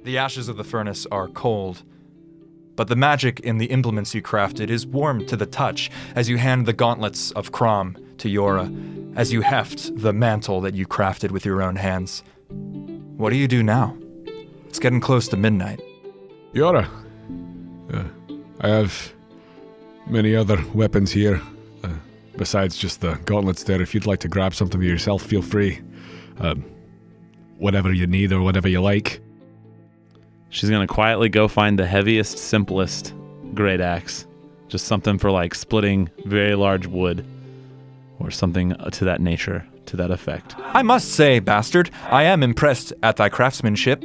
The ashes of the furnace are cold, but the magic in the implements you crafted is warm to the touch as you hand the gauntlets of Crom to Jøra, as you heft the mantle that you crafted with your own hands. What do you do now? It's getting close to midnight. Jøra, I have many other weapons here, besides just the gauntlets there. If you'd like to grab something for yourself, feel free. Whatever you need or whatever you like. She's going to quietly go find the heaviest, simplest great axe. Just something for like splitting very large wood or something to that nature, to that effect. I must say, bastard, I am impressed at thy craftsmanship.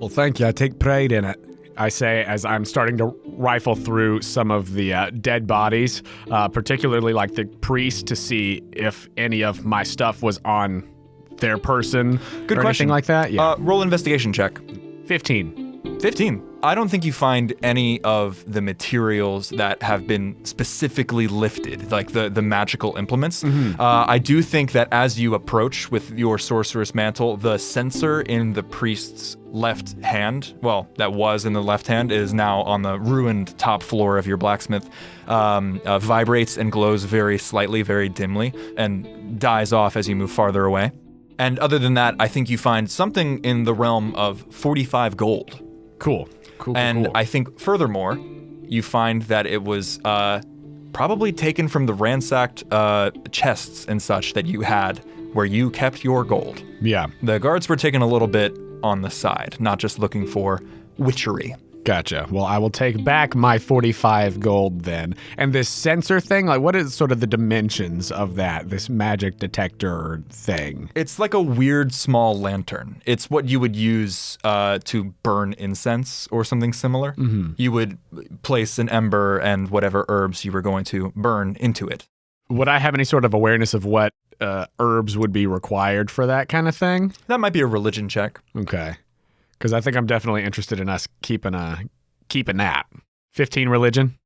Well, thank you. I take pride in it. I say as I'm starting to rifle through some of the dead bodies, particularly like the priest, to see if any of my stuff was on their person. Good or question. Anything like that? Yeah. Roll investigation check. 15. 15. I don't think you find any of the materials that have been specifically lifted, like the magical implements. I do think that as you approach with your sorceress mantle, the sensor in the priest's left hand, well, that was in the left hand, is now on the ruined top floor of your blacksmith, vibrates and glows very slightly, very dimly, and dies off as you move farther away. And other than that, I think you find something in the realm of 45 gold. Cool. And I think furthermore, you find that it was probably taken from the ransacked chests and such that you had where you kept your gold. Yeah. The guards were taking a little bit on the side, not just looking for witchery. Gotcha. Well, I will take back my 45 gold then. And this sensor thing, like what is sort of the dimensions of that, this magic detector thing? It's like a weird small lantern. It's what you would use to burn incense or something similar. You would place an ember and whatever herbs you were going to burn into it. Would I have any sort of awareness of what herbs would be required for that kind of thing? That might be a religion check. Okay. Because I think I'm definitely interested in us keeping that. 15 religion?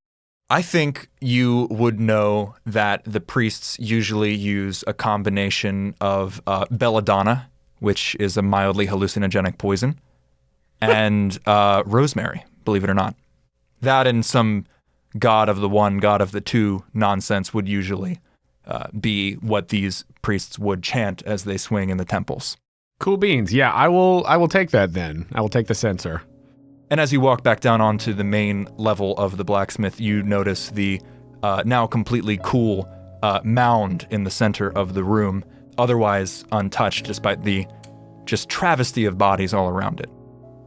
I think you would know that the priests usually use a combination of belladonna, which is a mildly hallucinogenic poison, and rosemary, believe it or not. That and some god of the one, god of the two nonsense would usually be what these priests would chant as they swing in the temples. Cool beans. Yeah, I will take that then. I will take the sensor. And as you walk back down onto the main level of the blacksmith, you notice the now completely cool mound in the center of the room, otherwise untouched despite the just travesty of bodies all around it.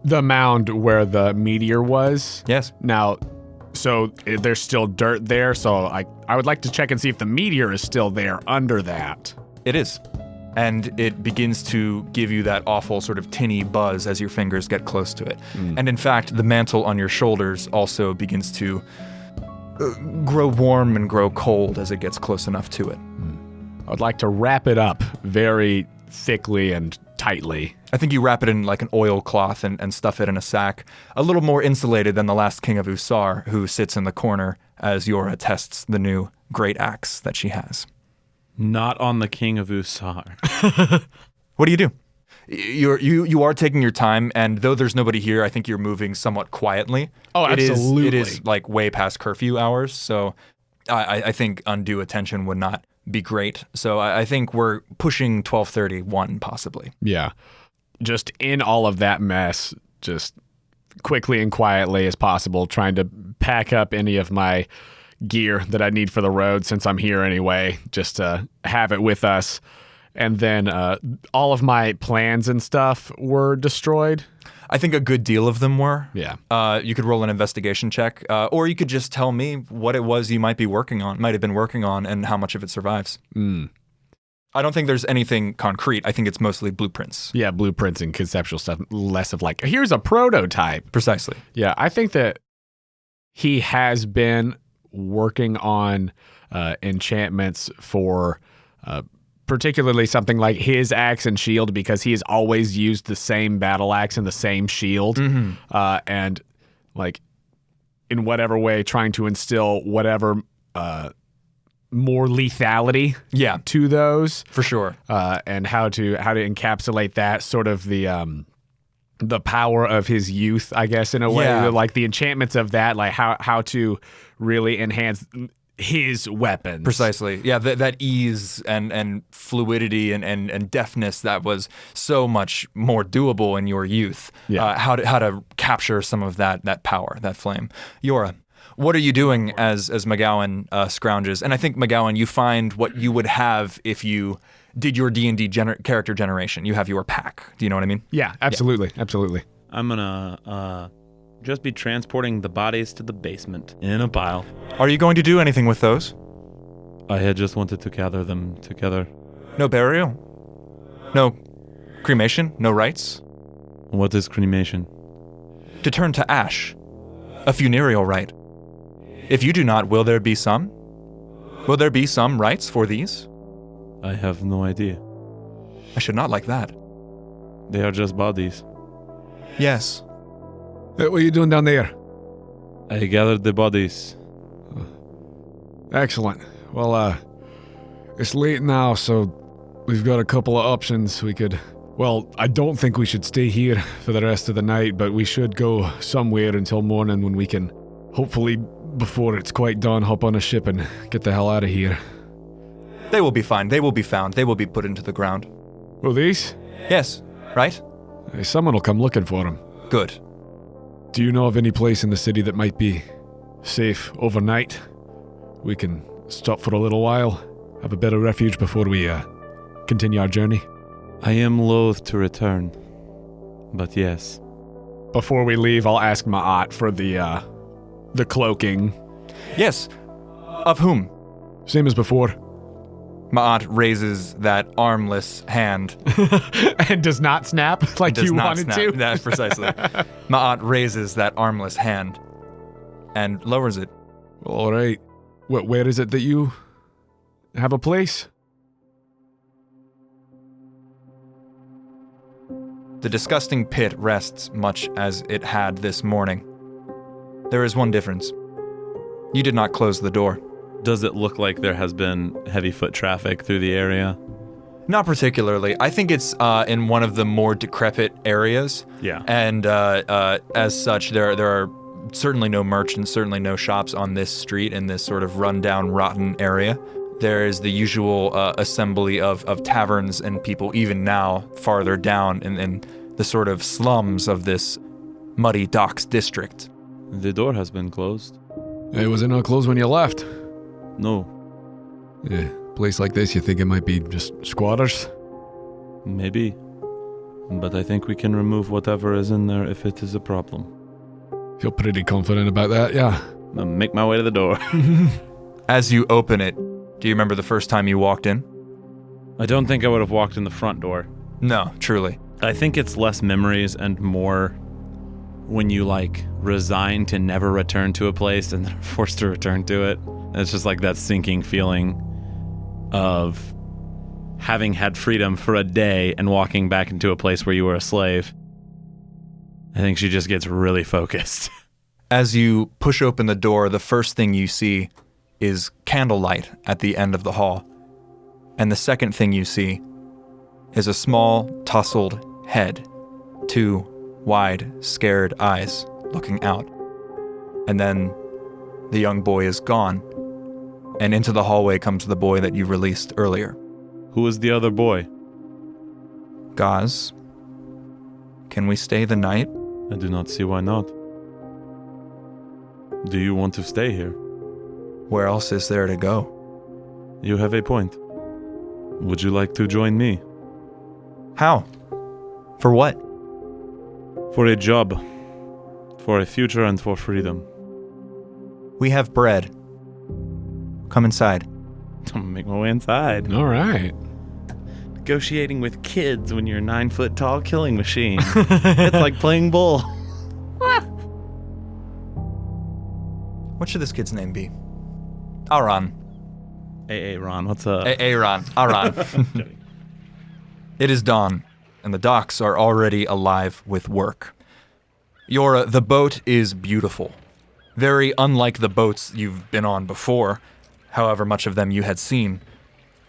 The mound where the meteor was? Yes. Now, so there's still dirt there, so I would like to check and see if the meteor is still there under that. It is. And it begins to give you that awful sort of tinny buzz as your fingers get close to it. And in fact, the mantle on your shoulders also begins to grow warm and grow cold as it gets close enough to it. I would like to wrap it up very thickly and tightly. I think you wrap it in like an oilcloth and stuff it in a sack, a little more insulated than the last king of Usar, who sits in the corner as Jøra tests the new great axe that she has. Not on the king of Usar. What do you do? You are taking your time, and though there's nobody here, I think you're moving somewhat quietly. Oh, absolutely. It is like way past curfew hours, so I think undue attention would not be great. So I think we're pushing 12:31 possibly. Yeah. Just in all of that mess, just quickly and quietly as possible, trying to pack up any of my gear that I need for the road since I'm here anyway, just to have it with us. And then all of my plans and stuff were destroyed. I think a good deal of them were. Yeah. You could roll an investigation check, or you could just tell me what it was you might have been working on, and how much of it survives. I don't think there's anything concrete. I think it's mostly blueprints. Yeah, blueprints and conceptual stuff, less of like, here's a prototype. Precisely. Yeah, I think that he has been working on enchantments for particularly something like his axe and shield, because he has always used the same battle axe and the same shield, and like in whatever way trying to instill whatever more lethality to those, for sure, and how to encapsulate that sort of the the power of his youth, I guess, in a way. Yeah. Like the enchantments of that, like how to really enhance his weapons. Precisely. Yeah, that ease and fluidity and deftness that was so much more doable in your youth. Yeah. How to capture some of that power, that flame. Jøra, what are you doing as MacGowan scrounges? And I think, MacGowan, you find what you would have if you did your D&D character generation. You have your pack. Do you know what I mean? Yeah, absolutely. Absolutely. I'm gonna just be transporting the bodies to the basement in a pile. Are you going to do anything with those? I had just wanted to gather them together. No burial? No cremation? No rites? What is cremation? To turn to ash. A funereal rite. If you do not, will there be some? Will there be some rites for these? I have no idea. I should not like that. They are just bodies. Yes. What are you doing down there? I gathered the bodies. Excellent. Well, it's late now, so we've got a couple of options. We could... Well, I don't think we should stay here for the rest of the night, but we should go somewhere until morning when we can, hopefully before it's quite dawn, hop on a ship and get the hell out of here. They will be fine. They will be found. They will be put into the ground. Well, these? Yes, right? Someone will come looking for them. Good. Do you know of any place in the city that might be safe overnight? We can stop for a little while, have a bit of refuge before we continue our journey. I am loath to return, but yes. Before we leave, I'll ask Ma'at for the cloaking. Yes. Of whom? Same as before. Ma'at raises that armless hand. And does not snap like Does you not wanted snap. to? That's precisely. Ma'at raises that armless hand and lowers it. Well, all right. Where is it that you have a place? The disgusting pit rests much as it had this morning. There is one difference. You did not close the door. Does it look like there has been heavy foot traffic through the area? Not particularly. I think it's in one of the more decrepit areas. Yeah. And as such, there are certainly no merchants, certainly no shops on this street in this sort of rundown, rotten area. There is the usual assembly of taverns and people, even now, farther down in the sort of slums of this muddy docks district. The door has been closed. Hey, was it not closed when you left? No. Yeah, place like this, you think it might be just squatters? Maybe. But I think we can remove whatever is in there if it is a problem. Feel pretty confident about that, yeah. I'll make my way to the door. As you open it, do you remember the first time you walked in? I don't think I would have walked in the front door. No, truly. I think it's less memories and more when you resign to never return to a place and then are forced to return to it. It's just like that sinking feeling of having had freedom for a day and walking back into a place where you were a slave. I think she just gets really focused. As you push open the door, the first thing you see is candlelight at the end of the hall. And the second thing you see is a small, tousled head, two wide, scared eyes looking out. And then the young boy is gone, and into the hallway comes the boy that you released earlier. Who is the other boy? Gaz, can we stay the night? I do not see why not. Do you want to stay here? Where else is there to go? You have a point. Would you like to join me? How? For what? For a job. For a future and for freedom. We have bread. Come inside. I'm gonna make my way inside. All right. Negotiating with kids when you're a 9-foot-tall killing machine. It's like playing bull. What should this kid's name be? Aran. Hey, Ron, what's up? Aran. Aran. It is dawn, and the docks are already alive with work. Jøra, the boat is beautiful. Very unlike the boats you've been on before, however much of them you had seen.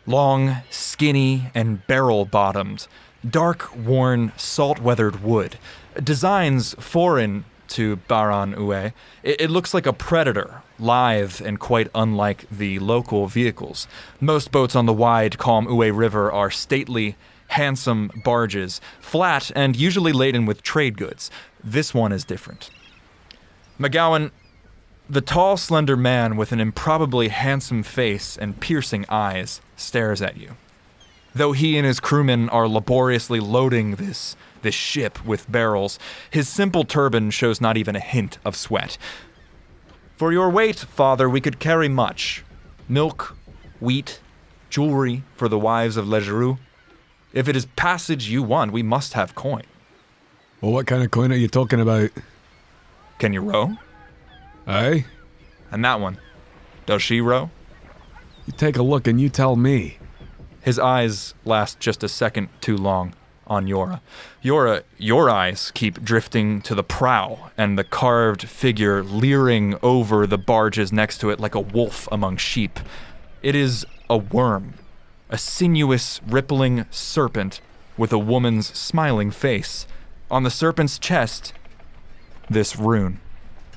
Long, skinny, and barrel-bottomed, dark, worn, salt-weathered wood. Designs foreign to Baran Ue. It looks like a predator, lithe and quite unlike the local vehicles. Most boats on the wide, calm Ue River are stately, handsome barges, flat and usually laden with trade goods. This one is different. MacGowan, the tall, slender man with an improbably handsome face and piercing eyes, stares at you. Though he and his crewmen are laboriously loading this ship with barrels, his simple turban shows not even a hint of sweat. For your weight, father, we could carry much. Milk, wheat, jewelry for the wives of Legeru. If it is passage you want, we must have coin. Well, what kind of coin are you talking about? Can you row? Aye? And that one, does she row? You take a look and you tell me. His eyes last just a second too long on Jøra. Jøra, your eyes keep drifting to the prow and the carved figure leering over the barges next to it like a wolf among sheep. It is a worm, a sinuous, rippling serpent with a woman's smiling face. On the serpent's chest, this rune.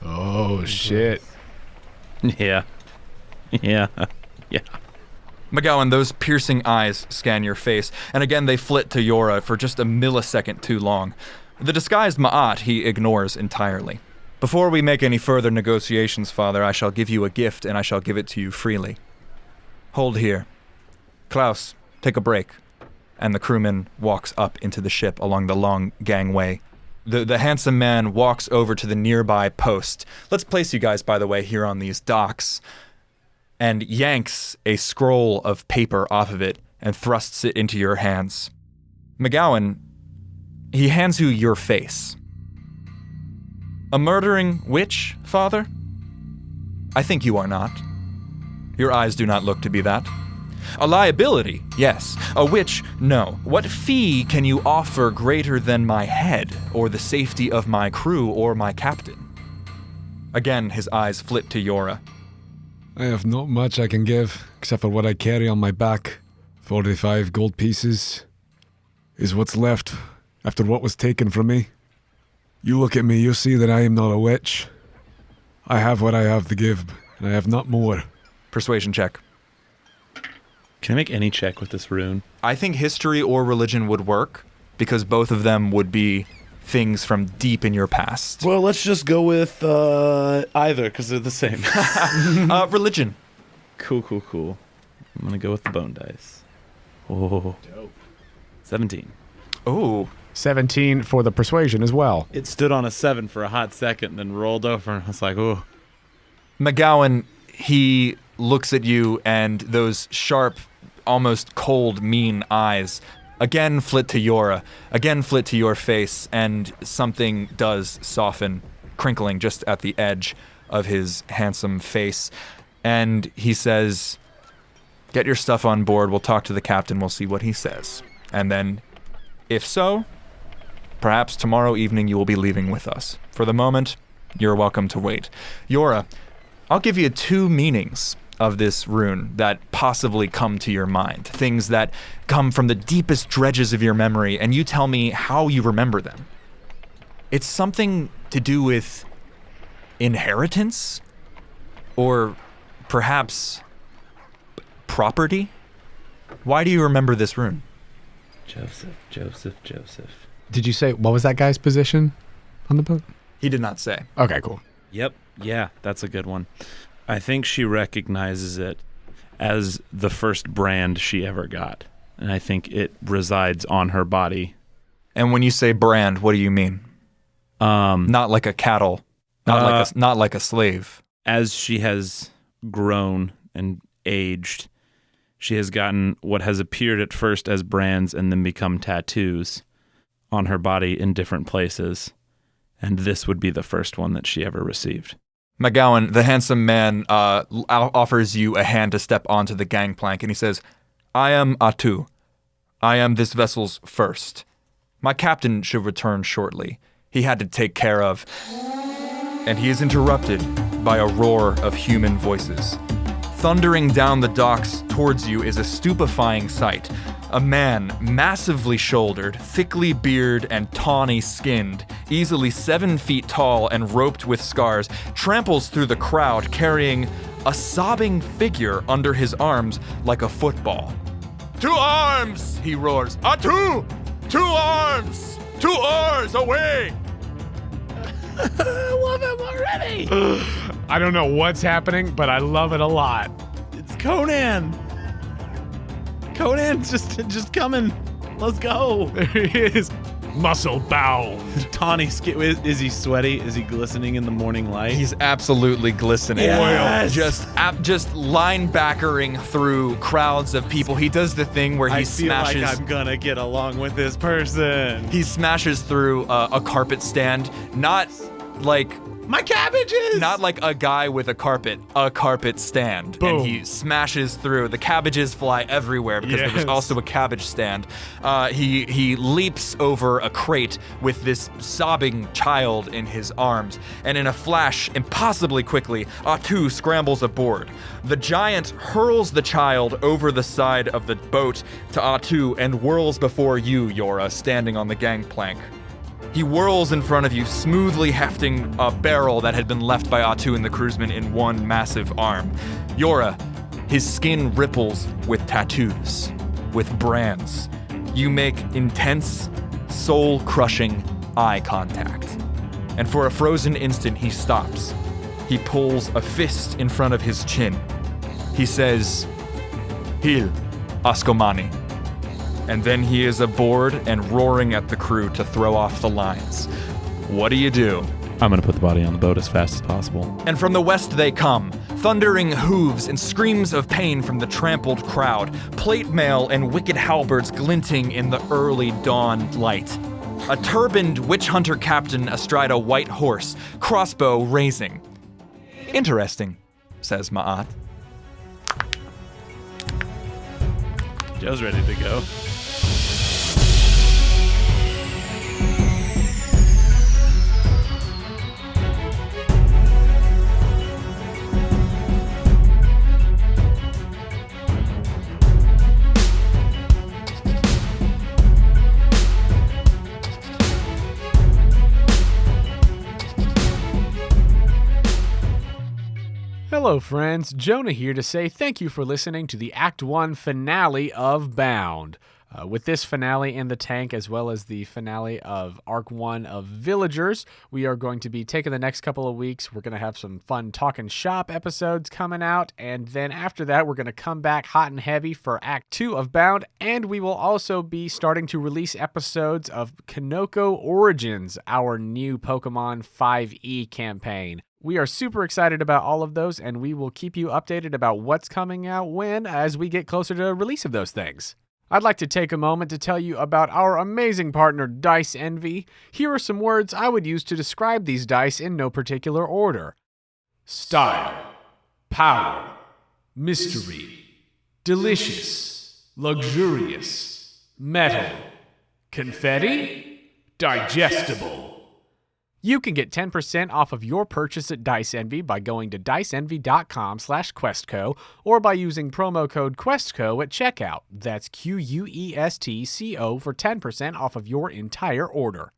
Oh, shit. Yeah. Yeah. Yeah. MacGowan, those piercing eyes scan your face, and again they flit to Jøra for just a millisecond too long. The disguised Ma'at he ignores entirely. Before we make any further negotiations, father, I shall give you a gift, and I shall give it to you freely. Hold here. Klaus, take a break. And the crewman walks up into the ship along the long gangway. The handsome man walks over to the nearby post. Let's place you guys, by the way, here on these docks. And yanks a scroll of paper off of it and thrusts it into your hands. MacGowan, he hands you your face. A murdering witch, father? I think you are not. Your eyes do not look to be that. A liability, yes. A witch, no. What fee can you offer greater than my head, or the safety of my crew, or my captain? Again, his eyes flit to Jøra. I have not much I can give, except for what I carry on my back. 45 gold pieces is what's left after what was taken from me. You look at me, you'll see that I am not a witch. I have what I have to give, and I have not more. Persuasion check. Can I make any check with this rune? I think history or religion would work, because both of them would be things from deep in your past. Well, let's just go with either, because they're the same. Religion. Cool. I'm going to go with the bone dice. Oh. Dope. 17. Oh. 17 for the persuasion as well. It stood on a 7 for a hot second, then rolled over, and I was like, oh. MacGowan, he looks at you, and those sharp, almost cold, mean eyes again flit to Jøra, again flit to your face, and something does soften, crinkling just at the edge of his handsome face. And he says, get your stuff on board, we'll talk to the captain, we'll see what he says. And then, if so, perhaps tomorrow evening you will be leaving with us. For the moment, you're welcome to wait. Jøra, I'll give you 2 meanings of this rune that possibly come to your mind, things that come from the deepest dredges of your memory, and you tell me how you remember them. It's something to do with inheritance, or perhaps property? Why do you remember this rune? Joseph. Did you say, what was that guy's position on the boat? He did not say. Okay, cool. Yep. Yeah, that's a good one. I think she recognizes it as the first brand she ever got. And I think it resides on her body. And when you say brand, what do you mean? Not like a cattle, not like a slave. As she has grown and aged, she has gotten what has appeared at first as brands and then become tattoos on her body in different places. And this would be the first one that she ever received. MacGowan, the handsome man, offers you a hand to step onto the gangplank, and he says, I am Atu. I am this vessel's first. My captain should return shortly. He had to take care of... And he is interrupted by a roar of human voices. Thundering down the docks towards you is a stupefying sight. A man, massively shouldered, thickly bearded, and tawny-skinned, easily 7 feet tall and roped with scars, tramples through the crowd carrying a sobbing figure under his arms like a football. 2 arms, he roars. Two! 2 arms! 2 oars away! I love him already. I don't know what's happening, but I love it a lot. It's Conan. Conan's just coming. Let's go. There he is. Muscle bound. Tawny skin. Is he sweaty? Is he glistening in the morning light? He's absolutely glistening. Yes! Just linebackering through crowds of people. He does the thing where he smashes. I feel like I'm gonna get along with this person. He smashes through a carpet stand, not like My cabbages! not like a guy with a carpet stand. Boom. And he smashes through. The cabbages fly everywhere because Yes. there's also a cabbage stand. He leaps over a crate with this sobbing child in his arms, and in a flash, impossibly quickly, Atu scrambles aboard. The giant hurls the child over the side of the boat to Atu and whirls before you, Jøra, standing on the gangplank. He whirls in front of you, smoothly hefting a barrel that had been left by Atu and the crewsman in one massive arm. Jøra, his skin ripples with tattoos, with brands. You make intense, soul-crushing eye contact. And for a frozen instant, he stops. He pulls a fist in front of his chin. He says, "Hil, Askomani." And then he is aboard and roaring at the crew to throw off the lines. What do? I'm gonna put the body on the boat as fast as possible. And from the west they come, thundering hooves and screams of pain from the trampled crowd, plate mail and wicked halberds glinting in the early dawn light. A turbaned witch hunter captain astride a white horse, crossbow raising. Interesting, says Ma'at. Joe's ready to go. Hello, friends. Jonah here to say thank you for listening to the Act 1 finale of Bound. With this finale in the tank, as well as the finale of Arc 1 of Villagers, we are going to be taking the next couple of weeks. We're going to have some fun Talkin' Shop episodes coming out, and then after that, we're going to come back hot and heavy for Act 2 of Bound, and we will also be starting to release episodes of Kanoko Origins, our new Pokemon 5e campaign. We are super excited about all of those, and we will keep you updated about what's coming out when as we get closer to the release of those things. I'd like to take a moment to tell you about our amazing partner, Dice Envy. Here are some words I would use to describe these dice in no particular order. Style, power, mystery, delicious, luxurious, metal, confetti, digestible. You can get 10% off of your purchase at Dice Envy by going to diceenvy.com/questco or by using promo code QuestCo at checkout. That's QUESTCO for 10% off of your entire order.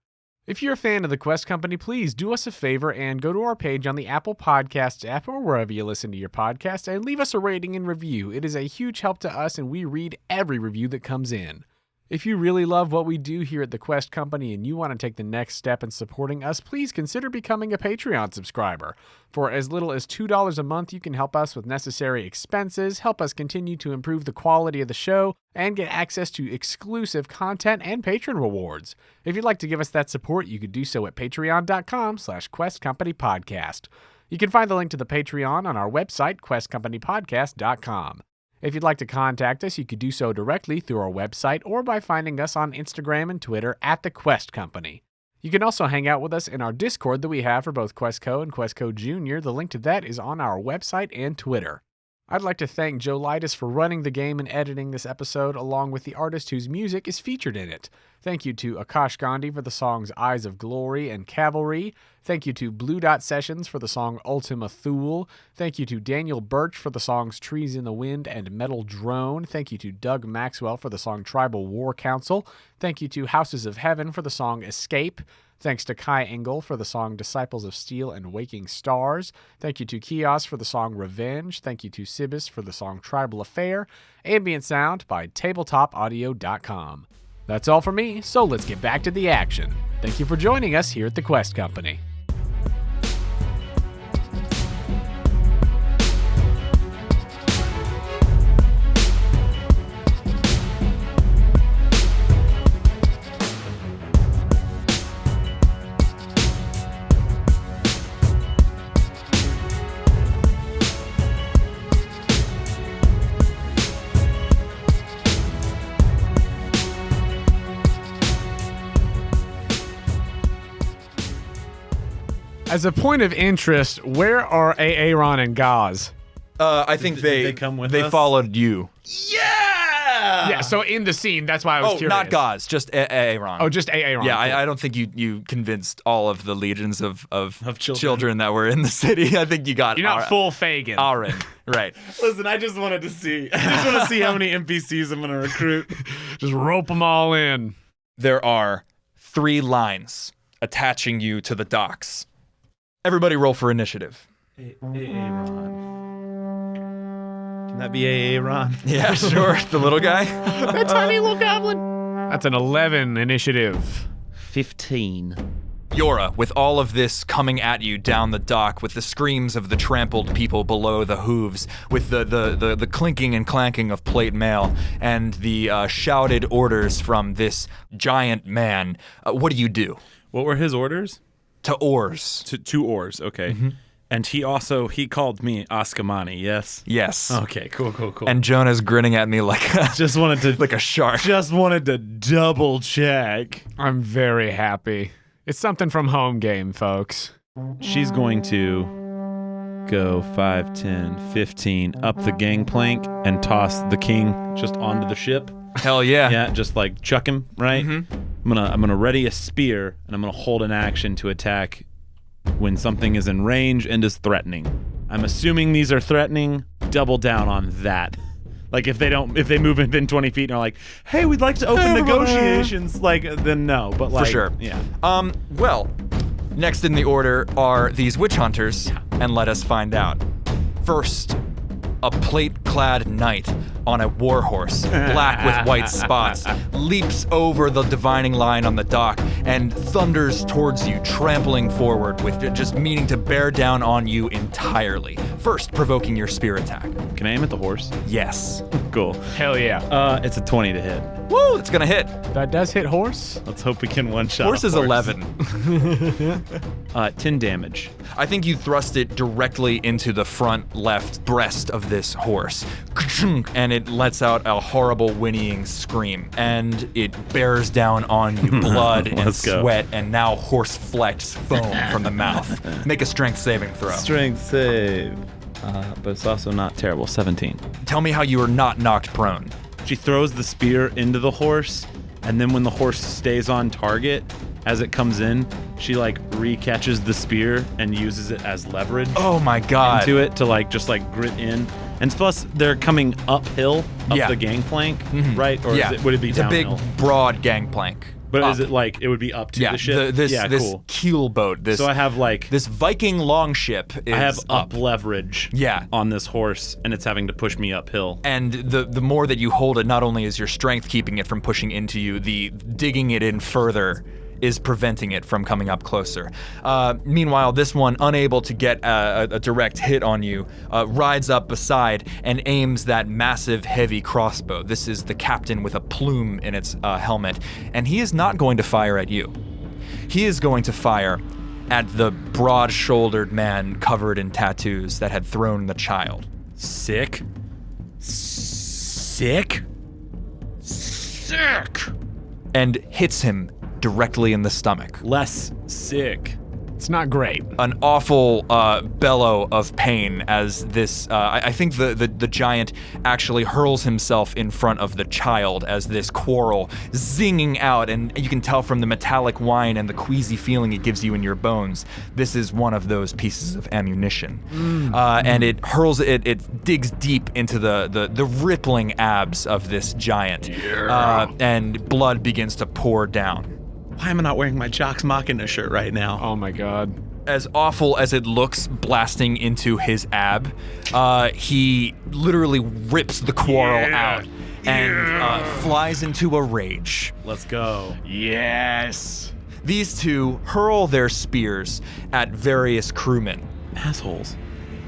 If you're a fan of the Quest Company, please do us a favor and go to our page on the Apple Podcasts app or wherever you listen to your podcast and leave us a rating and review. It is a huge help to us, and we read every review that comes in. If you really love what we do here at the Quest Company and you want to take the next step in supporting us, please consider becoming a Patreon subscriber. For as little as $2 a month, you can help us with necessary expenses, help us continue to improve the quality of the show, and get access to exclusive content and patron rewards. If you'd like to give us that support, you could do so at patreon.com/questcompanypodcast. You can find the link to the Patreon on our website, questcompanypodcast.com. If you'd like to contact us, you could do so directly through our website or by finding us on Instagram and Twitter at The Quest Company. You can also hang out with us in our Discord that we have for both QuestCo and QuestCo Junior. The link to that is on our website and Twitter. I'd like to thank Leitess for running the game and editing this episode, along with the artist whose music is featured in it. Thank you to Aakash Gandhi for the songs Eyes of Glory and Cavalry. Thank you to Blue Dot Sessions for the song Ultima Thule. Thank you to Daniel Birch for the songs Trees in the Wind and Metal Drone. Thank you to Doug Maxwell for the song Tribal War Council. Thank you to Houses of Heaven for the song Escape. Thanks to Kai Engel for the song Disciples of Steel and Waking Stars. Thank you to Keosz for the song Revenge. Thank you to SYBYS for the song Tribal Affair. Ambient Sound by tabletopaudio.com. That's all for me, so let's get back to the action. Thank you for joining us here at the Quest Company. As a point of interest, where are Aaron and Gaz? I think they come with they us? followed you. Yeah, so in the scene, that's why I was curious. Not Gaz, just Aaron. Oh, just Aaron. Yeah, Cool. I don't think you convinced all of the legions of children. children that were in the city. I think you got You're not full Fagin. Aaron, right. Listen, I just wanted to see. I just want to see how many NPCs I'm going to recruit. Just rope them all in. There are 3 lines attaching you to the docks. Everybody roll for initiative. Aaron. Can that be Aaron? Yeah, sure. The little guy. That tiny little goblin. That's an 11 initiative. 15. Jøra, with all of this coming at you down the dock, with the screams of the trampled people below the hooves, with the clinking and clanking of plate mail, and the shouted orders from this giant man, what do? What were his orders? To oars. To 2 oars, okay. Mm-hmm. And he called me Askamani, yes? Yes. Okay, cool. And Jonah's grinning at me like Just wanted to like a shark. Just wanted to double check. I'm very happy. It's something from home game, folks. She's going to go 5, 10, 15 up the gangplank and toss the king just onto the ship. Hell yeah. Yeah, just like chuck him, right? Mm-hmm. I'm gonna ready a spear and I'm gonna hold an action to attack when something is in range and is threatening. I'm assuming these are threatening. Double down on that. Like if they move within 20 feet and are like, hey, we'd like to open negotiations, like then no. But like For sure. Yeah. Well, next in the order are these witch hunters, and let us find out. First, a plate-clad knight on a warhorse, black with white spots, leaps over the divining line on the dock and thunders towards you, trampling forward with just meaning to bear down on you entirely. First, provoking your spear attack. Can I aim at the horse? Yes. Cool. Hell yeah. It's a 20 to hit. Woo, it's gonna hit. That does hit horse. Let's hope we can one-shot. Horse is 11. 10 damage. I think you thrust it directly into the front left breast of this horse, and it lets out a horrible whinnying scream, and it bears down on you, blood and Let's go. sweat, and now horse flex foam from the mouth. Make a strength saving throw. Strength save. But it's also not terrible. 17. Tell me how you are not knocked prone. She throws the spear into the horse, and then when the horse stays on target, as it comes in, she like recatches the spear and uses it as leverage Oh my god. into it to like just like grit in. And plus, they're coming uphill up Yeah. the gangplank, right? Or Yeah. would it be it's downhill? a big, broad gangplank. But up. is it like it would be up to Yeah, the ship? this cool. keel boat, this So I have like this Viking longship is I have up leverage Yeah. on this horse, and it's having to push me uphill. And the more that you hold it, not only is your strength keeping it from pushing into you, the digging it in further is preventing it from coming up closer. Meanwhile, this one, unable to get a direct hit on you, rides up beside and aims that massive, heavy crossbow. This is the captain with a plume in its helmet, and he is not going to fire at you. He is going to fire at the broad-shouldered man covered in tattoos that had thrown the child. Sick. Sick. And hits him directly in the stomach. Less sick. It's not great. An awful bellow of pain as this, I think the giant actually hurls himself in front of the child as this quarrel zinging out, and you can tell from the metallic whine and the queasy feeling it gives you in your bones, this is one of those pieces of ammunition. And it hurls, it digs deep into the rippling abs of this giant, and blood begins to pour down. Why am I not wearing my Jocks Machina shirt right now? Oh my god. As awful as it looks blasting into his ab, he literally rips the quarrel out and flies into a rage. Let's go. Yes. These two hurl their spears at various crewmen. Assholes.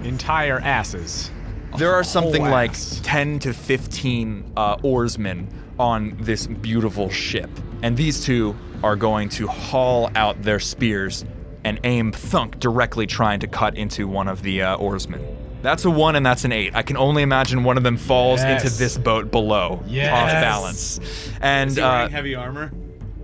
Entire asses. There are something whole like ass. 10 to 15 oarsmen on this beautiful ship, and these two are going to haul out their spears and aim thunk directly trying to cut into one of the oarsmen. That's a 1 and that's an 8. I can only imagine one of them falls into this boat below, off balance. And Is he wearing heavy armor?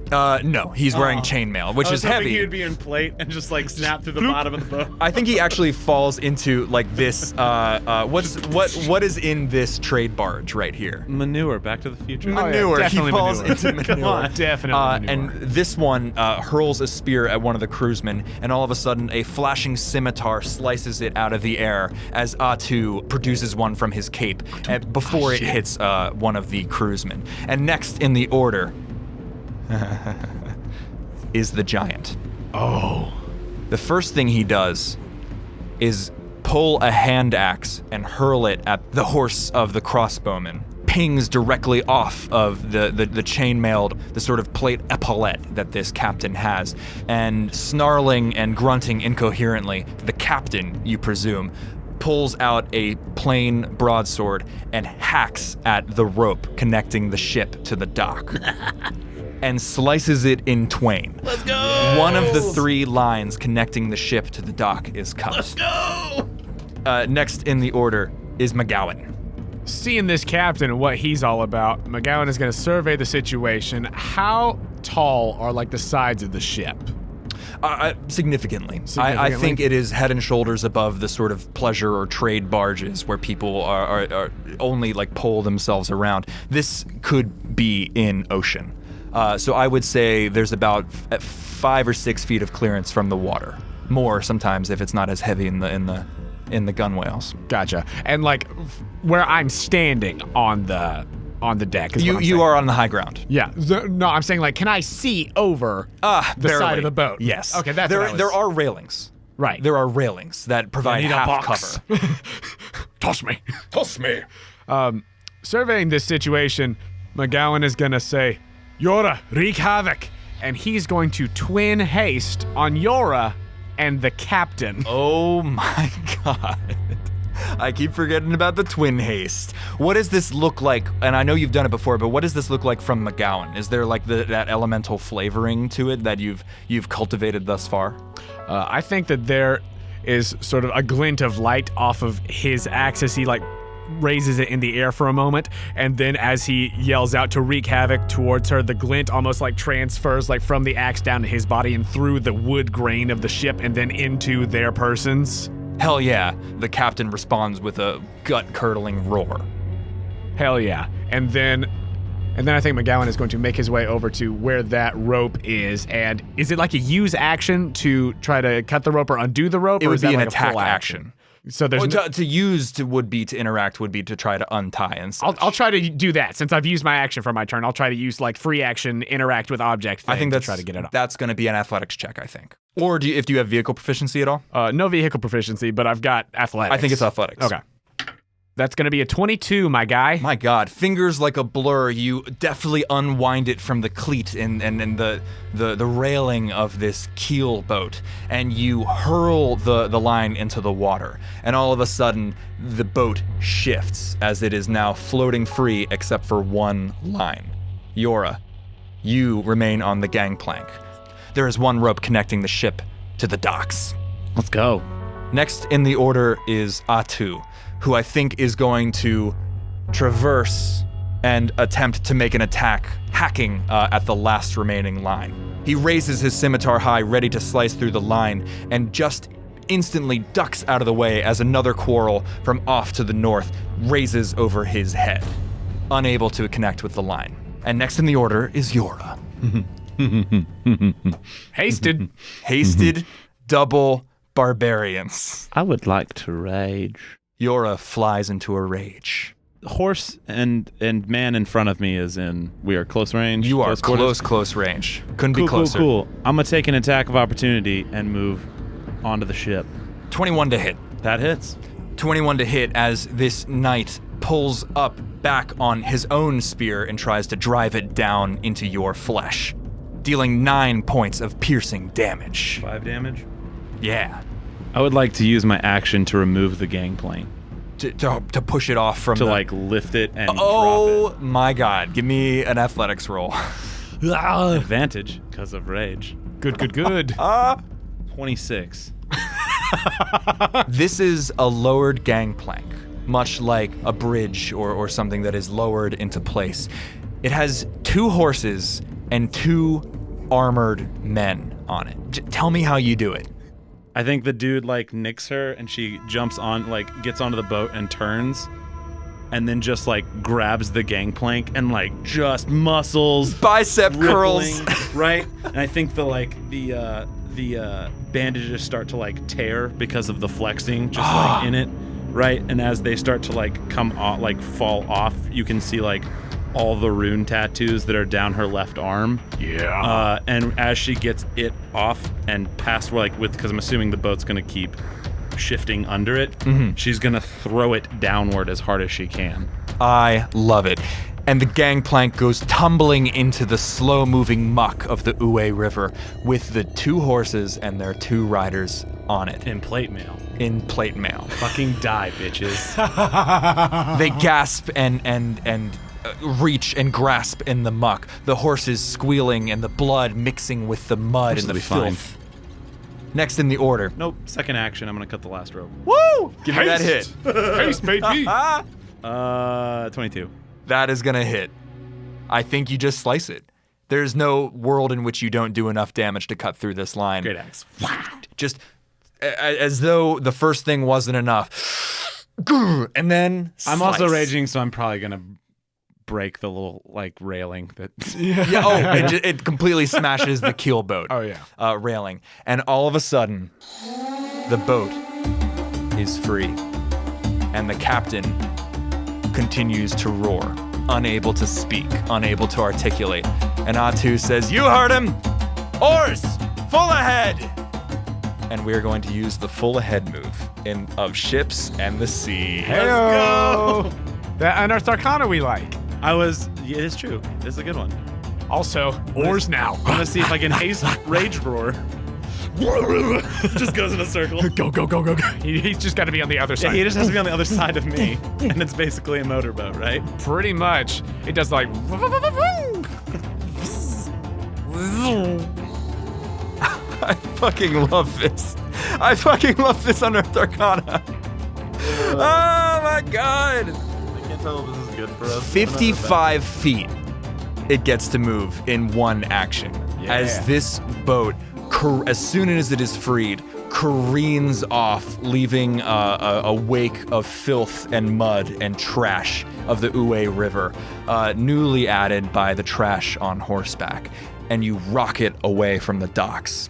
no, he's wearing chainmail, which is heavy. He would be in plate and just like snap through the bottom of the boat. I think he actually falls into like this. What is in this trade barge right here? Manure. Back to the Future. Manure. definitely He falls manure. into manure. Come on. Definitely manure. And this one hurls a spear at one of the crewsmen, and all of a sudden, a flashing scimitar slices it out of the air as Atu produces one from his cape before it hits one of the crewsmen. And next in the order is the giant. Oh. The first thing he does is pull a hand axe and hurl it at the horse of the crossbowman. Pings directly off of the chainmailed, the sort of plate epaulette that this captain has. And snarling and grunting incoherently, the captain, you presume, pulls out a plain broadsword and hacks at the rope connecting the ship to the dock. And slices it in twain. Let's go! One of the 3 lines connecting the ship to the dock is cut. Let's go! Next in the order is MacGowan. Seeing this captain and what he's all about, MacGowan is going to survey the situation. How tall are like the sides of the ship? Significantly. I think it is head and shoulders above the sort of pleasure or trade barges where people are only like pole themselves around. This could be in ocean. So I would say there's about 5 or 6 feet of clearance from the water. More sometimes if it's not as heavy in the gunwales. Gotcha. And like where I'm standing on the deck is what I'm You saying. are on the high ground. Yeah. No, I'm saying like, can I see over the barely. side of the boat? Yes. Okay, that's there. what I was... There are railings. Right. There are railings that provide need a half box. cover. Toss me. Toss me. Surveying this situation, MacGowan is going to say, Jøra, wreak havoc. And he's going to twin haste on Jøra and the captain. Oh my god. I keep forgetting about the twin haste. What does this look like? And I know you've done it before, but what does this look like from MacGowan? Is there like that elemental flavoring to it that you've cultivated thus far? I think that there is sort of a glint of light off of his axe as he like raises it in the air for a moment, and then as he yells out to wreak havoc towards her, the glint almost like transfers like from the axe down to his body and through the wood grain of the ship and then into their persons. Hell yeah. The captain responds with a gut-curdling roar. Hell yeah. And then I think MacGowan is going to make his way over to where that rope is. And is it like a use action to try to cut the rope or undo the rope? It or would is be that an like a attack full action. So there's Well, to use would be to interact would be to try to untie and such. I'll try to do that since I've used my action for my turn. I'll try to use like free action, interact with object thing I think to that's try to get it up. That's going to be an athletics check, I think. Or do you have vehicle proficiency at all? No vehicle proficiency, but I've got athletics. I think it's athletics. Okay. That's going to be a 22, my guy. My God, fingers like a blur. You deftly unwind it from the cleat and the railing of this keel boat, and you hurl the line into the water. And all of a sudden, the boat shifts as it is now floating free except for one line. Jøra, you remain on the gangplank. There is one rope connecting the ship to the docks. Let's go. Next in the order is Atu, who I think is going to traverse and attempt to make an attack, hacking at the last remaining line. He raises his scimitar high, ready to slice through the line, and just instantly ducks out of the way as another quarrel from off to the north raises over his head, unable to connect with the line. And next in the order is Jøra. Hasted. Hasted double barbarians. I would like to rage. Jøra flies into a rage. Horse and man in front of me is in. We are close range. You are quarters? close range. Couldn't be closer. Cool. I'm gonna take an attack of opportunity and move onto the ship. 21 to hit. That hits. 21 to hit as this knight pulls up back on his own spear and tries to drive it down into your flesh, dealing 9 points of piercing damage. 5 damage. Yeah. I would like to use my action to remove the gangplank. To push it off from like lift it and drop Oh my god. Give me an athletics roll. it. Advantage because of rage. Good. 26. This is a lowered gangplank, much like a bridge or something that is lowered into place. It has 2 horses and 2 armored men on it. Tell me how you do it. I think the dude like nicks her and she jumps on, like gets onto the boat and turns, and then just like grabs the gangplank and like just muscles, Bicep rippling, curls. right? And I think the bandages start to like tear because of the flexing, just like in it, right? And as they start to like come off, like fall off, you can see like all the rune tattoos that are down her left arm. Yeah. And as she gets it off and past, because I'm assuming the boat's gonna keep shifting under it, she's gonna throw it downward as hard as she can. I love it. And the gangplank goes tumbling into the slow-moving muck of the Uwe River with the 2 horses and their 2 riders on it. In plate mail. In plate mail. Fucking die, bitches. They gasp and reach and grasp in the muck, the horses squealing and the blood mixing with the mud and the filth. Next in the order. Nope, second action, I'm gonna cut the last rope. Woo! Give me that hit. Haste made me. 22. That is gonna hit. I think you just slice it. There's no world in which you don't do enough damage to cut through this line. Great axe. Just as though the first thing wasn't enough. And then I'm also slice. raging, so I'm probably gonna break the little like railing that. It completely smashes the keel boat. Oh yeah. Railing, and all of a sudden, the boat is free, and the captain continues to roar, unable to speak, unable to articulate. And Atu says, "You heard him! Oars, full ahead!" And we're going to use the full ahead move of ships and the sea. Heyo! That Unearthed Arcana we like. It is true. This is a good one. Also, oars now. I'm gonna see if I can haste rage roar. Just goes in a circle. Go. He's just got to be on the other Yeah, side. he just has to be on the other side of me, and it's basically a motorboat, right? Pretty much. It does like. I fucking love this. I fucking love this Unearthed Arcana. Oh my god. I can't tell if this is good for us. 55 feet it gets to move in one action. Yeah. As this boat, as soon as it is freed, careens off, leaving a wake of filth and mud and trash of the Uwe River, newly added by the trash on horseback. And you rocket away from the docks.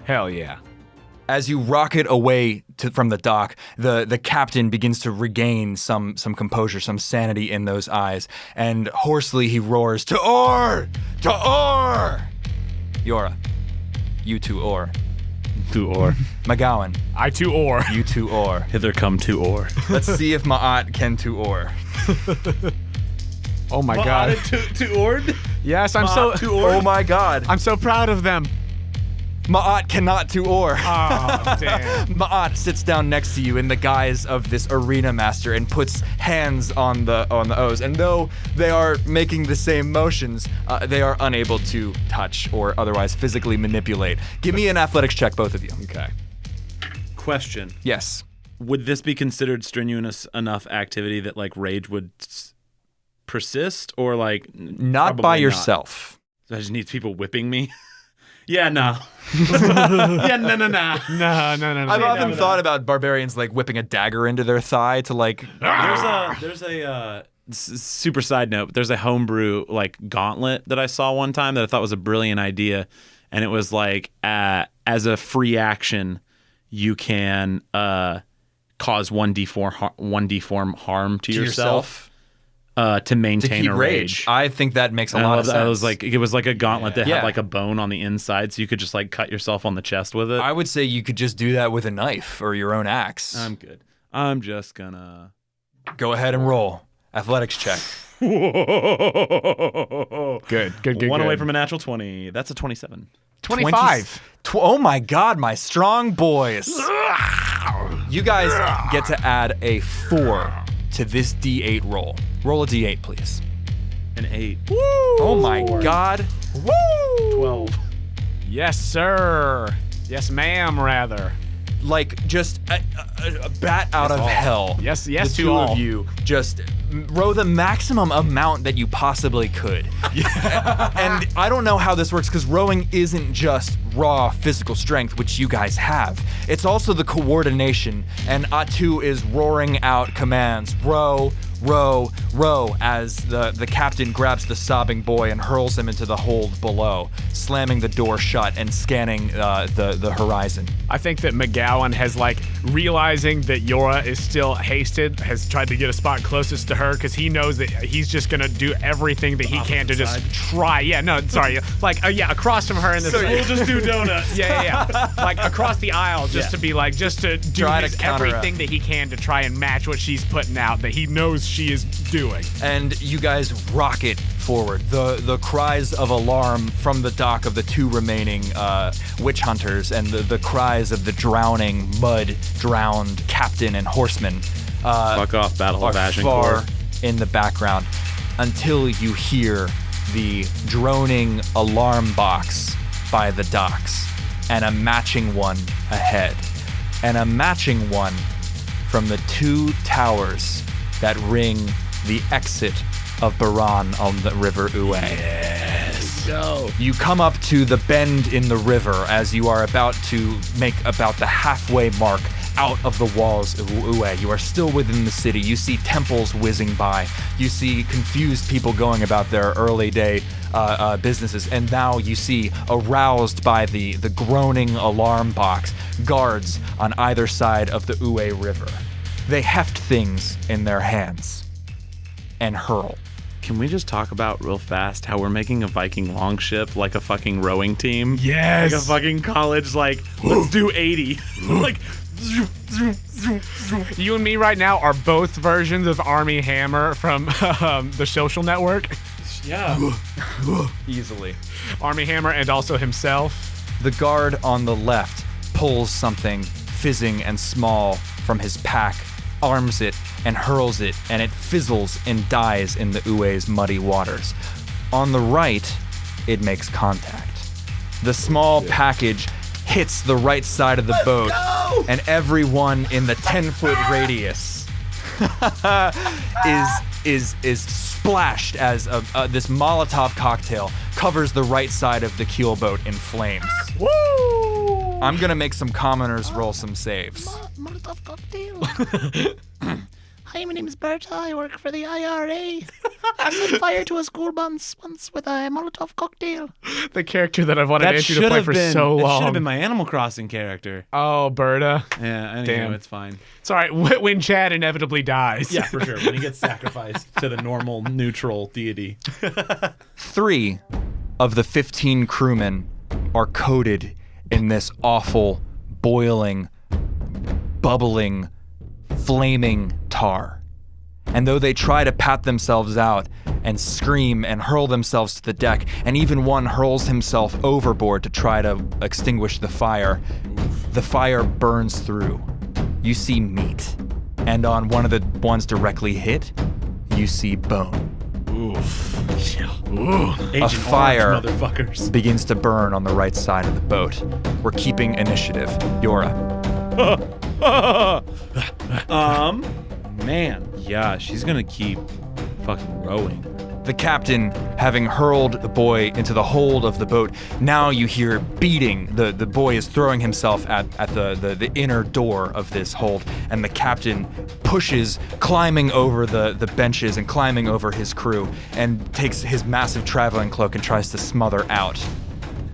Hell yeah. As you rocket away from the dock, the captain begins to regain some composure, some sanity in those eyes, and hoarsely he roars, "To oar! To oar!" Jøra, you to oar. To oar. MacGowan, I too oar. you to oar. Hither come to oar. Let's see if Ma'at can to oar. Oh my god. To oared? Yes, Oh my god. I'm so proud of them. Ma'at cannot to oar. Oh, damn. Ma'at sits down next to you in the guise of this arena master and puts hands on the O's. And though they are making the same motions, they are unable to touch or otherwise physically manipulate. Give me an athletics check, both of you. Okay. Question. Yes. Would this be considered strenuous enough activity that like rage would persist or like Not by yourself. So I just need people whipping me. Yeah, no. Yeah, no. No. I've often thought about barbarians like whipping a dagger into their thigh to like. There's a super side note. There's a homebrew like gauntlet that I saw one time that I thought was a brilliant idea, and it was like as a free action, you can cause 1d4 harm to yourself. To maintain keep a rage. I think that makes a lot of sense. I was like, it was like a gauntlet that had like a bone on the inside, so you could just like cut yourself on the chest with it. I would say you could just do that with a knife or your own axe. I'm good. I'm just gonna go ahead and roll athletics check. Good. One away from a natural 20. That's a 27. 25. Oh my God, my strong boys! You guys get to add a 4 to this D8 roll. Roll a D8, please. An 8. Woo! Oh my God! Woo! 12. Yes, sir. Yes, ma'am, rather. Like just a bat out of hell. Yes, the to two all. of you just row the maximum amount that you possibly could. And I don't know how this works because rowing isn't just raw physical strength, which you guys have. It's also the coordination, and Atu is roaring out commands. Row, row, row, as the captain grabs the sobbing boy and hurls him into the hold below, slamming the door shut and scanning the horizon. I think that MacGowan has, like, realizing that Jøra is still hasted, has tried to get a spot closest to her because he knows that he's just going to do everything that he can to just try. Yeah, no, sorry. Like, across from her in this. We'll just do donuts. Yeah. Like, across the aisle just to be like, just to do everything that he can to try and match what she's putting out that he knows she is doing. And you guys rocket forward. The cries of alarm from the dock of the two remaining witch hunters and the cries of the drowning, mud-drowned captain and horseman Fuck off, Battle of are Agincourt. far in the background until you hear the droning alarm box by the docks and a matching one ahead. And a matching one from the two towers that ring the exit of Baran on the River Uwe. Yes. Go. You come up to the bend in the river as you are about to make about the halfway mark out of the walls of Uwe. You are still within the city. You see temples whizzing by. You see confused people going about their early day businesses. And now you see, aroused by the groaning alarm box, guards on either side of the Uwe River. They heft things in their hands and hurl. Can we just talk about real fast how we're making a Viking longship like a fucking rowing team? Yes. Like a fucking college, like, let's do 80. Like, You and me right now are both versions of Army Hammer from the Social Network. yeah. Easily. Army Hammer and also himself. The guard on the left pulls something fizzing and small from his pack, arms it, and hurls it, and it fizzles and dies in the Uwe's muddy waters. On the right, it makes contact. The small package hits the right side of the boat, and everyone in the 10-foot radius is splashed as this Molotov cocktail covers the right side of the keel boat in flames. Woo! I'm gonna make some commoners roll some saves. Molotov cocktail. Hi, my name is Birch. I work for the IRA. I set fire to a school bus once with a Molotov cocktail. The character that I've wanted Andrew to play for so That should long. have been my Animal Crossing character. Oh, Berta. Yeah, anyway, Damn. it's fine. It's all right. When Chad inevitably dies. Yeah, for sure. When he gets sacrificed to the normal, neutral deity. 3 of the 15 crewmen are coated in this awful, boiling, bubbling, flaming tar. And though they try to pat themselves out and scream and hurl themselves to the deck, and even one hurls himself overboard to try to extinguish the fire burns through. You see meat. And on one of the ones directly hit, you see bone. Agent fire. Orange, motherfuckers. Begins to burn on the right side of the boat. We're keeping initiative. Jøra. Man. Yeah, she's gonna keep fucking rowing. The captain, having hurled the boy into the hold of the boat, now you hear beating. The boy is throwing himself at the inner door of this hold, and the captain pushes, climbing over the benches and climbing over his crew, and takes his massive traveling cloak and tries to smother out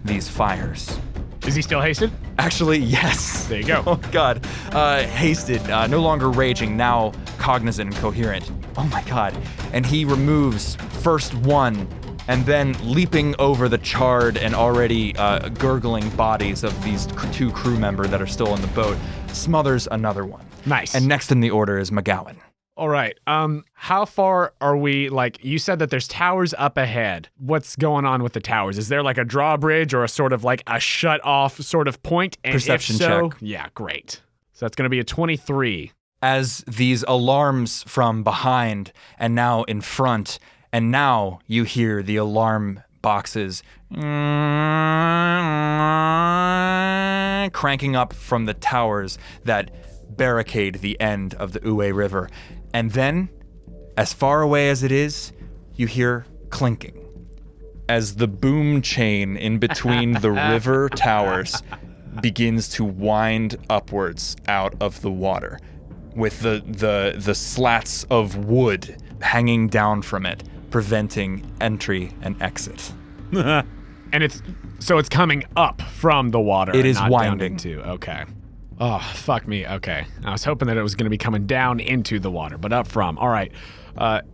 these fires. Is he still hasted? Actually, yes. There you go. Oh, God. Hasted, no longer raging, now cognizant and coherent. Oh, my God. And he removes first one, and then leaping over the charred and already gurgling bodies of these two crew members that are still in the boat, smothers another one. Nice. And next in the order is MacGowan. All right. How far are we? Like, you said that there's towers up ahead. What's going on with the towers? Is there like a drawbridge or a sort of like a shut off sort of point? And Perception if so, check. Yeah, great. So that's going to be a 23. As these alarms from behind and now in front, and now you hear the alarm boxes cranking up from the towers that barricade the end of the Uwe River. And then, as far away as it is, you hear clinking as the boom chain in between the river towers begins to wind upwards out of the water, with the slats of wood hanging down from it, preventing entry and exit. And it's coming up from the water. It and is not winding. Down into. Okay. Oh, fuck me. Okay. I was hoping that it was going to be coming down into the water, but up from. All right.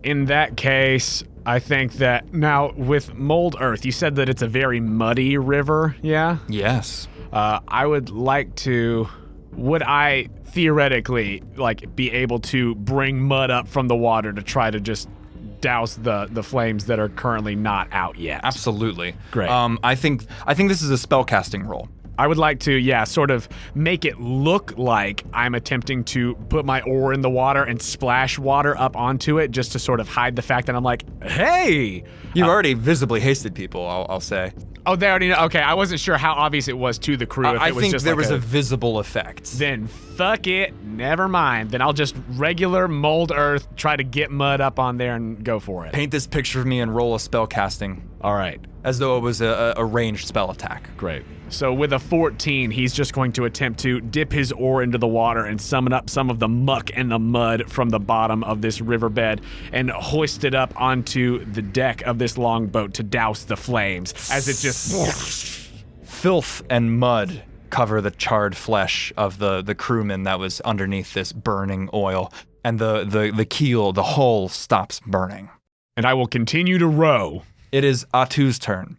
In that case, I think that now with Mold Earth, you said that it's a very muddy river, yeah? Yes. I would like to... Would I theoretically be able to bring mud up from the water to try to just douse the flames that are currently not out yet? Absolutely. Great. I think this is a spellcasting roll. I would like to, sort of make it look like I'm attempting to put my oar in the water and splash water up onto it just to sort of hide the fact that I'm like, hey! You've already visibly hasted people, I'll say. Oh, they already know. Okay, I wasn't sure how obvious it was to the crew. If I it was think just there like was a visible effect. Then fuck it, never mind. Then I'll just regular mold earth, try to get mud up on there and go for it. Paint this picture of me and roll a spell casting. All right. As though it was a ranged spell attack. Great. So with a 14, he's just going to attempt to dip his oar into the water and summon up some of the muck and the mud from the bottom of this riverbed and hoist it up onto the deck of this longboat to douse the flames as it just... Filth and mud cover the charred flesh of the crewman that was underneath this burning oil, and the keel, the hull, stops burning. And I will continue to row. It is Atu's turn,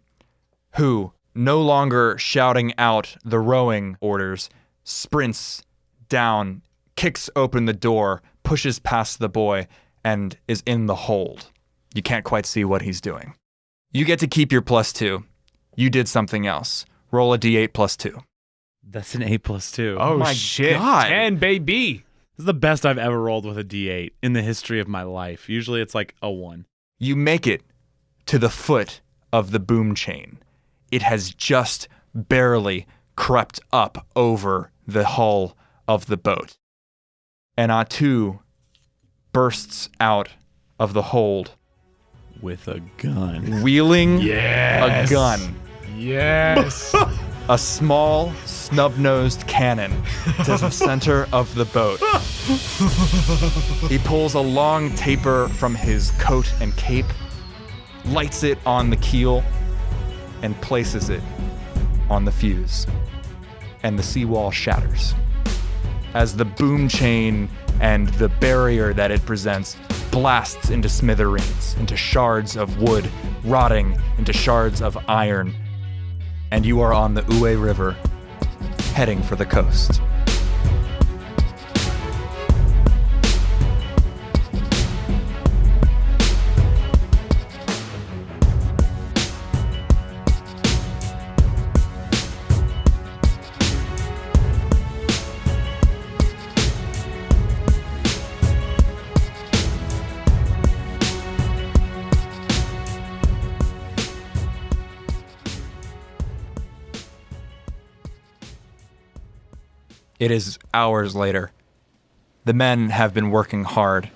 who, no longer shouting out the rowing orders, sprints down, kicks open the door, pushes past the boy, and is in the hold. You can't quite see what he's doing. You get to keep your +2. You did something else. Roll a d8 +2. That's an 8+2. Oh, my shit. God. 10, baby. This is the best I've ever rolled with a D8 in the history of my life. Usually it's like a 1. You make it to the foot of the boom chain. It has just barely crept up over the hull of the boat. And Atu bursts out of the hold, With a gun. wheeling Yes. a gun. Yes. A small, snub-nosed cannon to the center of the boat. He pulls a long taper from his coat and cape, lights it on the keel, and places it on the fuse. And the seawall shatters as the boom chain and the barrier that it presents blasts into smithereens, into shards of wood, rotting into shards of iron. And you are on the Uwe River, heading for the coast. It is hours later. The men have been working hard.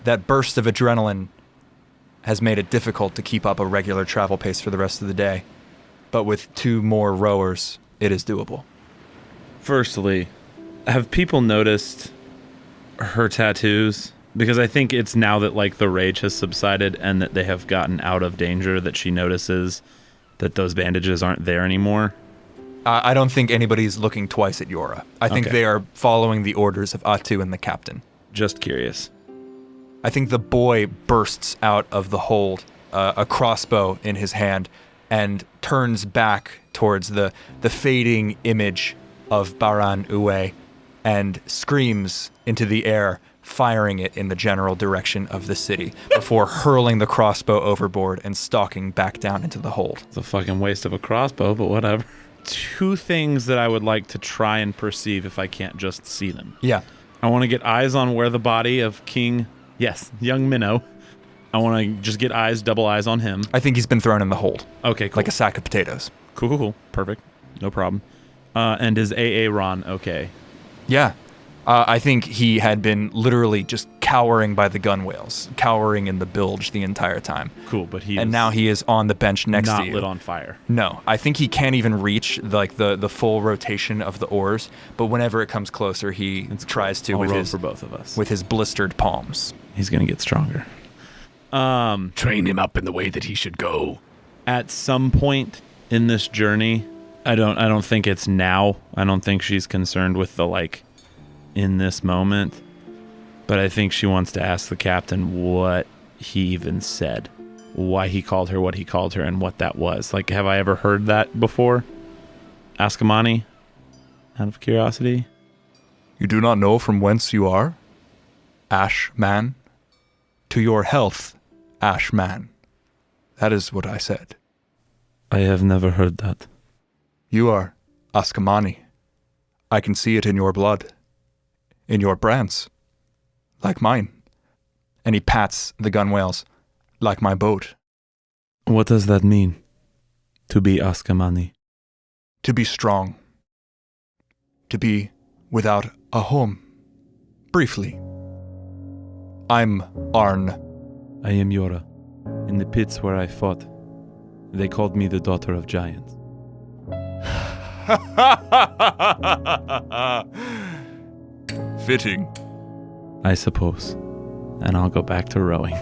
That burst of adrenaline has made it difficult to keep up a regular travel pace for the rest of the day. But with 2 more rowers, it is doable. Firstly, have people noticed her tattoos? Because I think it's now that like the rage has subsided and that they have gotten out of danger that she notices that those bandages aren't there anymore. I don't think anybody's looking twice at Jøra. I think they are following the orders of Atu and the captain. Just curious. I think the boy bursts out of the hold, a crossbow in his hand, and turns back towards the fading image of Baran Uwe and screams into the air, firing it in the general direction of the city before hurling the crossbow overboard and stalking back down into the hold. It's a fucking waste of a crossbow, but whatever. 2 things that I would like to try and perceive if I can't just see them. Yeah. I want to get eyes on where the body of young Minnow. I want to just get double eyes on him. I think he's been thrown in the hold. Okay, cool. Like a sack of potatoes. Cool. Perfect. No problem. And is Ron okay? Yeah. I think he had been literally just cowering by the gunwales, cowering in the bilge the entire time. Cool, but and now he is on the bench next to you. Not lit on fire. No, I think he can't even reach like the full rotation of the oars. But whenever it comes closer, he tries to I'll roll for both of us. with his blistered palms. He's gonna get stronger. Train him up in the way that he should go. At some point in this journey, I don't think it's now. I don't think she's concerned with the like in this moment. But I think she wants to ask the captain what he even said. Why he called her what he called her and what that was. Like, have I ever heard that before? Ask Amani, out of curiosity. You do not know from whence you are, Ashman? To your health, Ashman. That is what I said. I have never heard that. You are Askamani. I can see it in your blood. In your brands. Like mine. And he pats the gunwales. Like my boat. What does that mean? To be Askamani? To be strong. To be without a home. Briefly. I'm Arn. I am Jøra. In the pits where I fought, they called me the daughter of giants. Fitting. I suppose. And I'll go back to rowing.